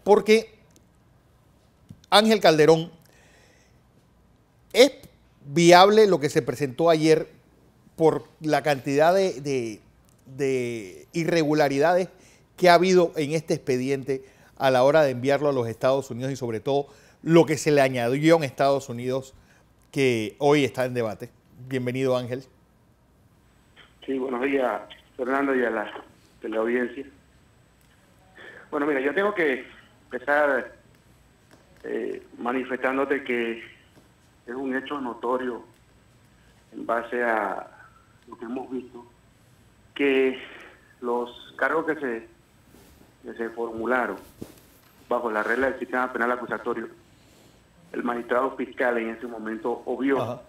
porque Ángel Calderón, ¿es viable lo que se presentó ayer por la cantidad de irregularidades que ha habido en este expediente a la hora de enviarlo a los Estados Unidos y sobre todo lo que se le añadió en Estados Unidos que hoy está en debate? Bienvenido, Ángel. Sí, buenos días, Fernando, y a la teleaudiencia. Bueno, mira, yo tengo que empezar manifestándote que es un hecho notorio en base a lo que hemos visto, que los cargos que se formularon bajo la regla del sistema penal acusatorio, el magistrado fiscal en ese momento obvió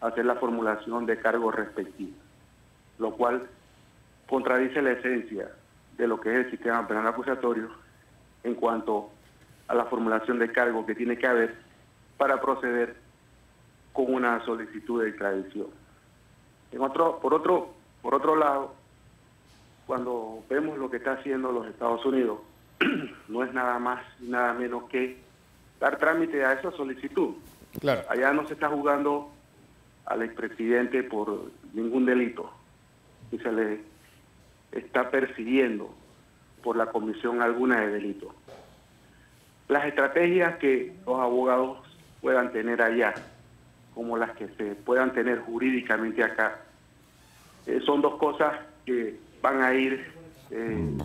hacer la formulación de cargos respectivos, lo cual contradice la esencia de lo que es el sistema penal acusatorio en cuanto a la formulación de cargos que tiene que haber para proceder con una solicitud de extradición. Por otro lado, cuando vemos lo que está haciendo los Estados Unidos, no es nada más y nada menos que dar trámite a esa solicitud. Claro. Allá no se está jugando al expresidente por ningún delito y se le está persiguiendo por la comisión alguna de delito. Las estrategias que los abogados puedan tener allá, como las que se puedan tener jurídicamente acá, son dos cosas que van a ir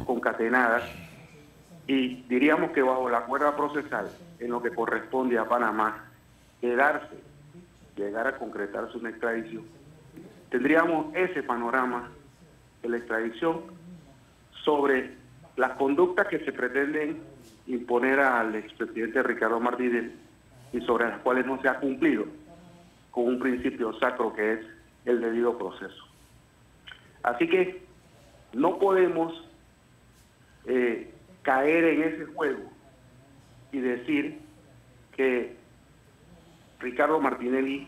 concatenadas, y diríamos que bajo la cuerda procesal, en lo que corresponde a Panamá, llegar a concretarse una extradición, tendríamos ese panorama de la extradición sobre las conductas que se pretenden imponer al expresidente Ricardo Martinelli y sobre las cuales no se ha cumplido con un principio sacro que es el debido proceso. Así que no podemos caer en ese juego y decir que Ricardo Martinelli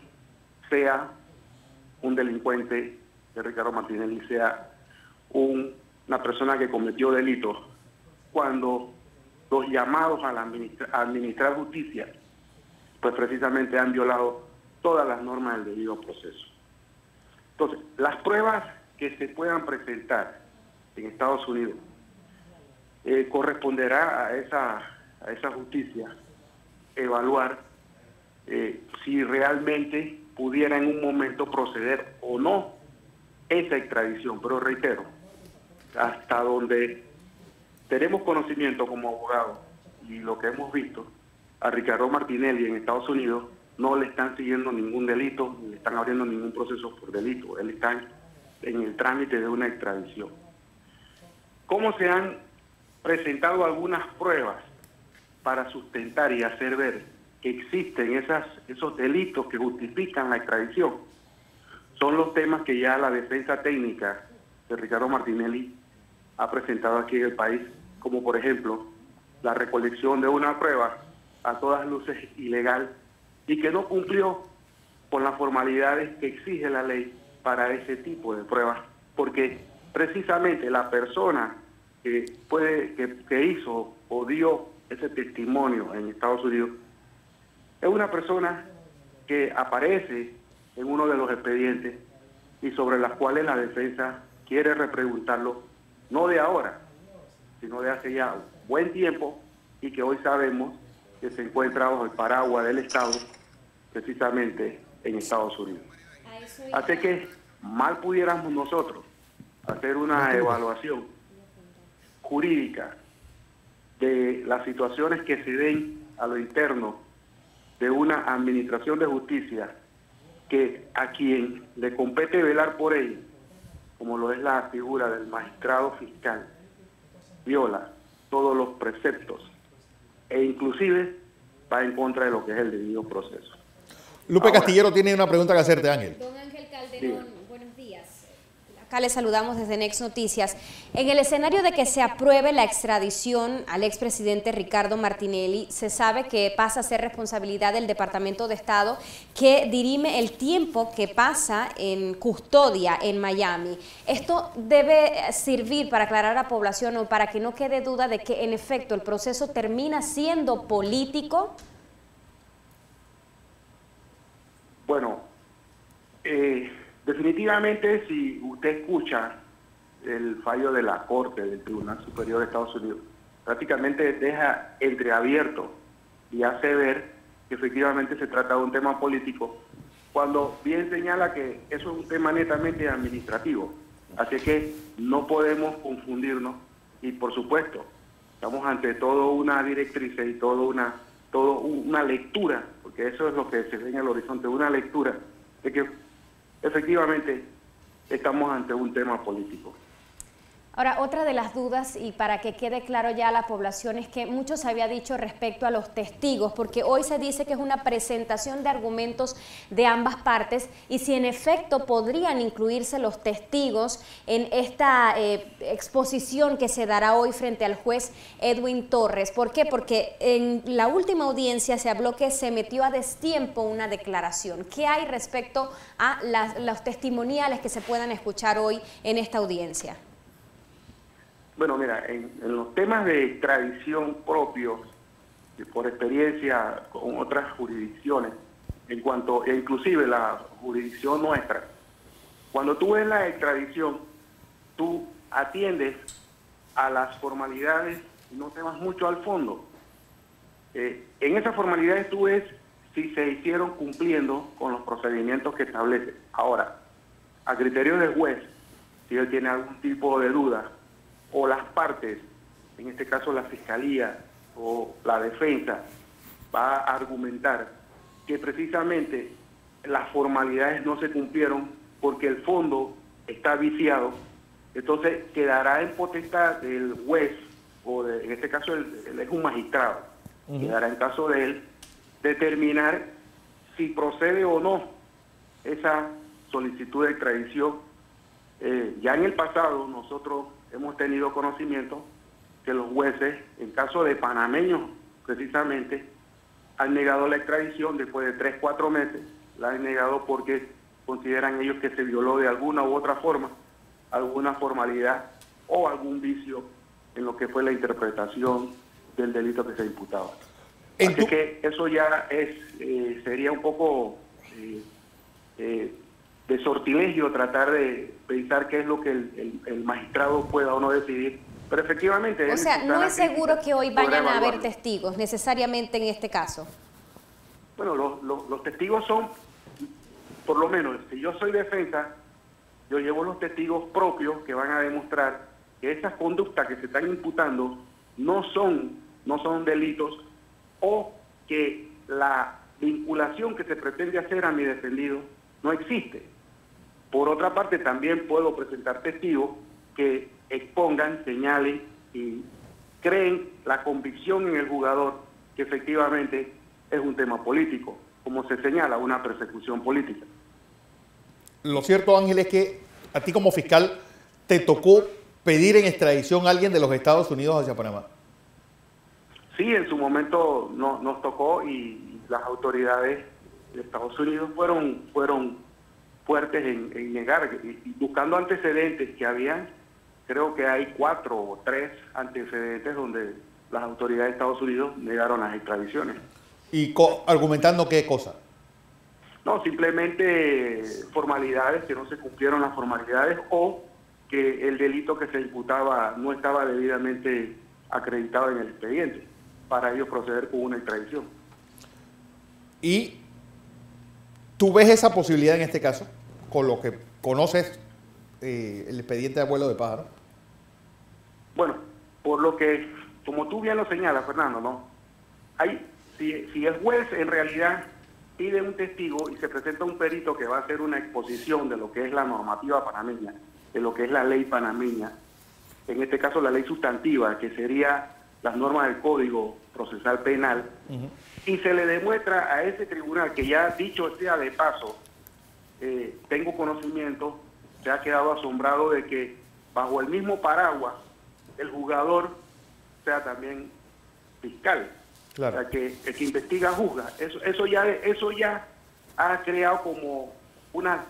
sea un delincuente, que Ricardo Martinelli sea una persona que cometió delitos, cuando los llamados a administrar justicia, pues precisamente han violado todas las normas del debido proceso. Entonces, las pruebas que se puedan presentar en Estados Unidos corresponderá a esa justicia evaluar si realmente pudiera en un momento proceder o no esa extradición. Pero reitero, hasta donde tenemos conocimiento como abogados y lo que hemos visto, a Ricardo Martinelli en Estados Unidos no le están siguiendo ningún delito, ni le están abriendo ningún proceso por delito. Él está en el trámite de una extradición. ¿Cómo se han presentado algunas pruebas para sustentar y hacer ver que existen esos delitos que justifican la extradición? Son los temas que ya la defensa técnica de Ricardo Martinelli ha presentado aquí en el país, como por ejemplo la recolección de una prueba a todas luces ilegal y que no cumplió con las formalidades que exige la ley para ese tipo de pruebas, porque precisamente la persona que hizo o dio ese testimonio en Estados Unidos es una persona que aparece en uno de los expedientes y sobre las cuales la defensa quiere repreguntarlo, no de ahora, sino de hace ya buen tiempo, y que hoy sabemos que se encuentra bajo el paraguas del Estado, precisamente en Estados Unidos. Así que mal pudiéramos nosotros hacer una evaluación jurídica de las situaciones que se den a lo interno de una administración de justicia que a quien le compete velar por ello, como lo es la figura del magistrado fiscal, viola todos los preceptos e inclusive va en contra de lo que es el debido proceso. Lupe Castillero tiene una pregunta que hacerte, Ángel. Don Ángel Calderón, buenos días. La Acá les saludamos desde Next Noticias. En el escenario de que se apruebe la extradición al expresidente Ricardo Martinelli, se sabe que pasa a ser responsabilidad del Departamento de Estado, que dirime el tiempo que pasa en custodia en Miami. Esto debe servir para aclarar a la población o para que no quede duda de que en efecto el proceso termina siendo político. Bueno, definitivamente si usted escucha el fallo de la Corte del Tribunal Superior de Estados Unidos, prácticamente deja entreabierto y hace ver que efectivamente se trata de un tema político, cuando bien señala que eso es un tema netamente administrativo. Así que no podemos confundirnos y por supuesto estamos ante toda una directriz y toda una lectura, porque eso es lo que se ve en el horizonte, una lectura de que efectivamente estamos ante un tema político. Ahora, otra de las dudas, y para que quede claro ya a la población, es que mucho se había dicho respecto a los testigos, porque hoy se dice que es una presentación de argumentos de ambas partes, y si en efecto podrían incluirse los testigos en esta exposición que se dará hoy frente al juez Edwin Torres. ¿Por qué? Porque en la última audiencia se habló que se metió a destiempo una declaración. ¿Qué hay respecto a los testimoniales que se puedan escuchar hoy en esta audiencia? Bueno, mira, en los temas de extradición propios, por experiencia con otras jurisdicciones, en cuanto, e inclusive la jurisdicción nuestra, cuando tú ves la extradición, tú atiendes a las formalidades y no te vas mucho al fondo. En esas formalidades tú ves si se hicieron cumpliendo con los procedimientos que establece. Ahora, a criterio del juez, si él tiene algún tipo de duda, o las partes, en este caso la Fiscalía o la Defensa, va a argumentar que precisamente las formalidades no se cumplieron porque el fondo está viciado, entonces quedará en potestad del juez, o en este caso él es un magistrado, quedará en caso de él determinar si procede o no esa solicitud de extradición. Ya en el pasado nosotros hemos tenido conocimiento que los jueces, en caso de panameños precisamente, han negado la extradición después de 3 o 4 meses. La han negado porque consideran ellos que se violó de alguna u otra forma alguna formalidad o algún vicio en lo que fue la interpretación del delito que se imputaba. Así que eso ya sería un poco de sortilegio tratar de pensar qué es lo que el magistrado pueda o no decidir, pero efectivamente... O sea, no es seguro que hoy vayan a haber testigos necesariamente en este caso. Bueno, los testigos son, por lo menos, si yo soy defensa, yo llevo los testigos propios que van a demostrar que esas conductas que se están imputando no son delitos, o que la vinculación que se pretende hacer a mi defendido no existe. Por otra parte, también puedo presentar testigos que expongan, señalen y creen la convicción en el jugador que efectivamente es un tema político, como se señala, una persecución política. Lo cierto, Ángel, es que a ti como fiscal te tocó pedir en extradición a alguien de los Estados Unidos hacia Panamá. Sí, en su momento nos tocó, y las autoridades de Estados Unidos fueron fuertes en negar, y buscando antecedentes que habían. Creo que hay 4 o 3 antecedentes donde las autoridades de Estados Unidos negaron las extradiciones. ¿Y argumentando qué cosa? No, simplemente formalidades, que no se cumplieron las formalidades, o que el delito que se imputaba no estaba debidamente acreditado en el expediente para ellos proceder con una extradición. ¿Y tú ves esa posibilidad en este caso, con lo que conoces el expediente de vuelo de pájaro? Bueno, por lo que, como tú bien lo señalas, Fernando, ¿no? Si el juez en realidad pide un testigo y se presenta un perito que va a hacer una exposición de lo que es la normativa panameña, de lo que es la ley panameña, en este caso la ley sustantiva, que sería las normas del Código Procesal Penal, y se le demuestra a ese tribunal, que ya dicho sea de paso, tengo conocimiento se ha quedado asombrado de que bajo el mismo paraguas el jugador sea también fiscal. Claro. O sea, que el que investiga juzga. Eso ya ha creado como una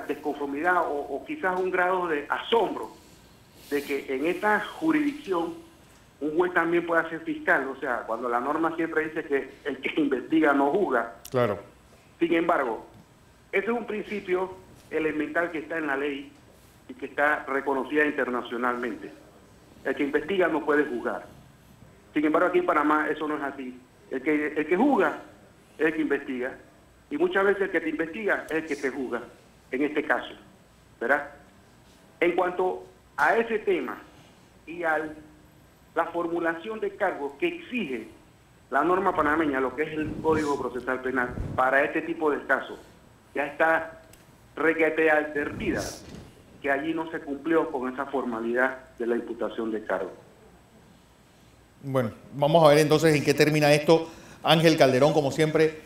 desconformidad o quizás un grado de asombro de que en esta jurisdicción un juez también pueda ser fiscal. O sea, cuando la norma siempre dice que el que investiga no juzga. Claro. Sin embargo, ese es un principio elemental que está en la ley y que está reconocida internacionalmente. El que investiga no puede juzgar. Sin embargo, aquí en Panamá eso no es así. El que juzga es el que investiga. Y muchas veces el que te investiga es el que te juzga, en este caso, ¿verdad? En cuanto a ese tema y a la formulación de cargos que exige la norma panameña, lo que es el Código Procesal Penal, para este tipo de casos, ya está requete advertida que allí no se cumplió con esa formalidad de la imputación de cargos. Bueno, vamos a ver entonces en qué termina esto. Ángel Calderón, como siempre,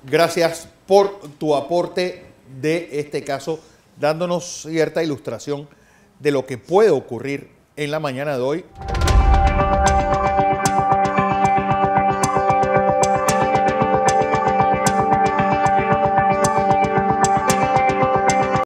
gracias por tu aporte de este caso, dándonos cierta ilustración de lo que puede ocurrir en la mañana de hoy.